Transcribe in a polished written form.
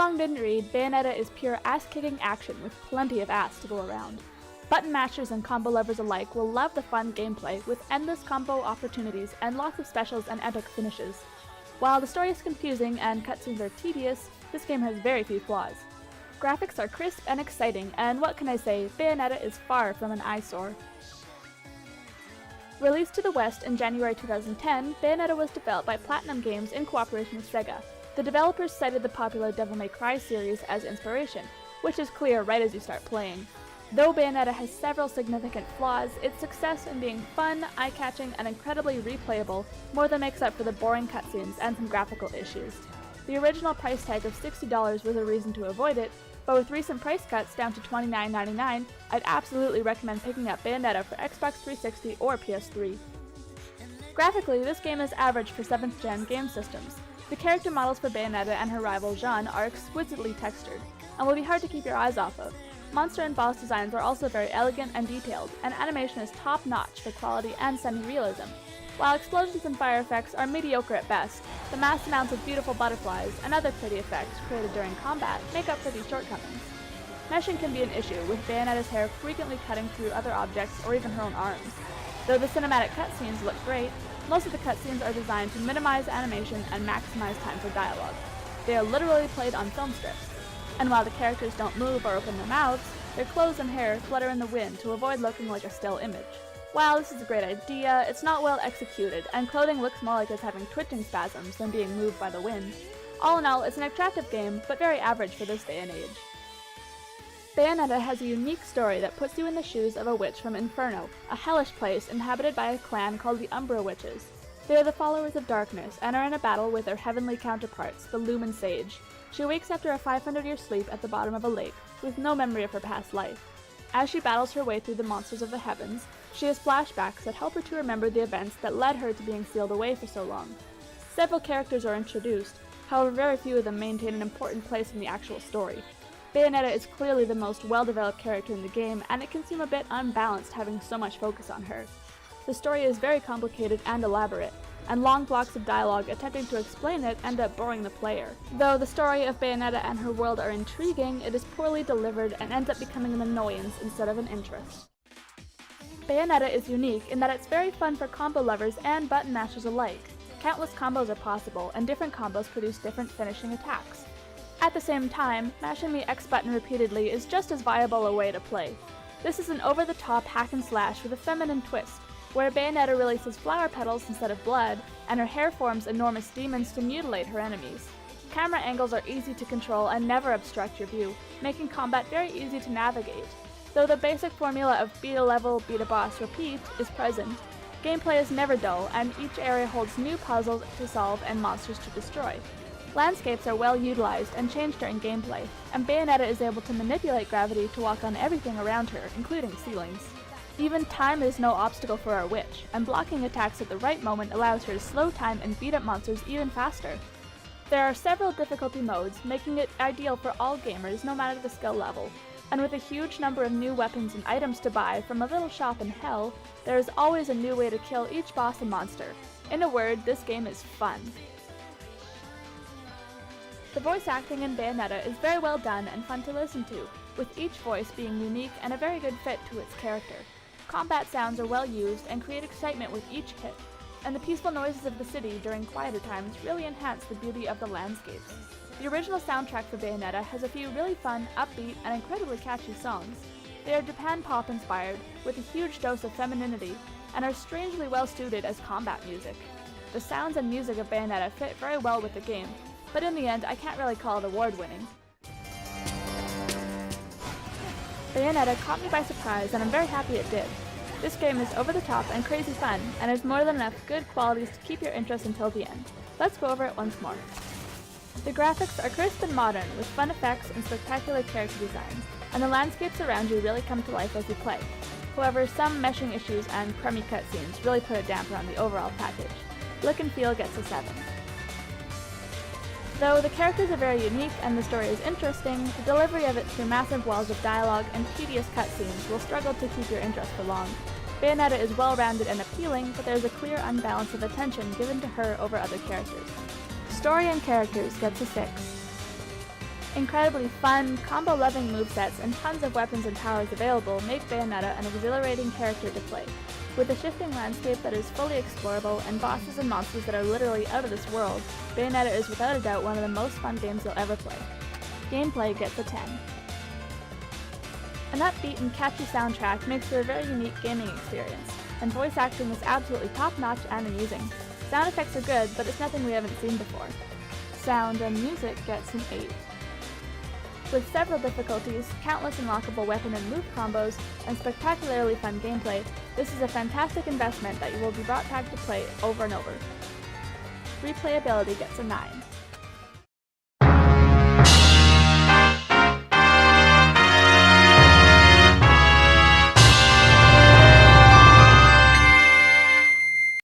song didn't read, Bayonetta is pure ass-kicking action with plenty of ass to go around. Button mashers and combo lovers alike will love the fun gameplay with endless combo opportunities and lots of specials and epic finishes. While the story is confusing and cutscenes are tedious, this game has very few flaws. Graphics are crisp and exciting, and what can I say, Bayonetta is far from an eyesore. Released to the West in January 2010, Bayonetta was developed by Platinum Games in cooperation with Sega. The developers cited the popular Devil May Cry series as inspiration, which is clear right as you start playing. Though Bayonetta has several significant flaws, its success in being fun, eye-catching, and incredibly replayable more than makes up for the boring cutscenes and some graphical issues. The original price tag of $60 was a reason to avoid it, but with recent price cuts down to $29.99, I'd absolutely recommend picking up Bayonetta for Xbox 360 or PS3. Graphically, this game is average for 7th gen game systems. The character models for Bayonetta and her rival Jeanne are exquisitely textured, and will be hard to keep your eyes off of. Monster and boss designs are also very elegant and detailed, and animation is top-notch for quality and semi-realism. While explosions and fire effects are mediocre at best, the mass amounts of beautiful butterflies and other pretty effects created during combat make up for these shortcomings. Meshing can be an issue, with Bayonetta's hair frequently cutting through other objects or even her own arms. Though the cinematic cutscenes look great, most of the cutscenes are designed to minimize animation and maximize time for dialogue. They are literally played on film strips. And while the characters don't move or open their mouths, their clothes and hair flutter in the wind to avoid looking like a still image. While this is a great idea, it's not well executed, and clothing looks more like it's having twitching spasms than being moved by the wind. All in all, it's an attractive game, but very average for this day and age. Bayonetta has a unique story that puts you in the shoes of a witch from Inferno, a hellish place inhabited by a clan called the Umbra Witches. They are the followers of darkness, and are in a battle with their heavenly counterparts, the Lumen Sage. She wakes after a 500-year sleep at the bottom of a lake, with no memory of her past life. As she battles her way through the monsters of the heavens, she has flashbacks that help her to remember the events that led her to being sealed away for so long. Several characters are introduced, however very few of them maintain an important place in the actual story. Bayonetta is clearly the most well-developed character in the game, and it can seem a bit unbalanced having so much focus on her. The story is very complicated and elaborate, and long blocks of dialogue attempting to explain it end up boring the player. Though the story of Bayonetta and her world are intriguing, it is poorly delivered and ends up becoming an annoyance instead of an interest. Bayonetta is unique in that it's very fun for combo lovers and button mashers alike. Countless combos are possible, and different combos produce different finishing attacks. At the same time, mashing the X button repeatedly is just as viable a way to play. This is an over-the-top hack and slash with a feminine twist, where Bayonetta releases flower petals instead of blood, and her hair forms enormous demons to mutilate her enemies. Camera angles are easy to control and never obstruct your view, making combat very easy to navigate. Though the basic formula of beat a level, beat a boss, repeat is present, gameplay is never dull, and each area holds new puzzles to solve and monsters to destroy. Landscapes are well utilized and change during gameplay, and Bayonetta is able to manipulate gravity to walk on everything around her, including ceilings. Even time is no obstacle for our witch, and blocking attacks at the right moment allows her to slow time and beat up monsters even faster. There are several difficulty modes, making it ideal for all gamers no matter the skill level, and with a huge number of new weapons and items to buy from a little shop in hell, there is always a new way to kill each boss and monster. In a word, this game is fun. The voice acting in Bayonetta is very well done and fun to listen to, with each voice being unique and a very good fit to its character. Combat sounds are well used and create excitement with each hit, and the peaceful noises of the city during quieter times really enhance the beauty of the landscapes. The original soundtrack for Bayonetta has a few really fun, upbeat, and incredibly catchy songs. They are Japan pop inspired, with a huge dose of femininity, and are strangely well suited as combat music. The sounds and music of Bayonetta fit very well with the game, but in the end I can't really call it award-winning. Bayonetta caught me by surprise, and I'm very happy it did. This game is over the top and crazy fun, and has more than enough good qualities to keep your interest until the end. Let's go over it once more. The graphics are crisp and modern, with fun effects and spectacular character designs, and the landscapes around you really come to life as you play. However, some meshing issues and crummy cutscenes really put a damper on the overall package. Look and feel gets a 7. Though the characters are very unique and the story is interesting, the delivery of it through massive walls of dialogue and tedious cutscenes will struggle to keep your interest for long. Bayonetta is well-rounded and appealing, but there is a clear unbalance of attention given to her over other characters. Story and characters gets a 6. Incredibly fun, combo-loving movesets and tons of weapons and powers available make Bayonetta an exhilarating character to play. With a shifting landscape that is fully explorable and bosses and monsters that are literally out of this world, Bayonetta is without a doubt one of the most fun games you'll ever play. Gameplay gets a 10. An upbeat and catchy soundtrack makes for a very unique gaming experience, and voice acting is absolutely top-notch and amusing. Sound effects are good, but it's nothing we haven't seen before. Sound and music gets an 8. With several difficulties, countless unlockable weapon and move combos, and spectacularly fun gameplay, this is a fantastic investment that you will be brought back to play over and over. Replayability gets a 9.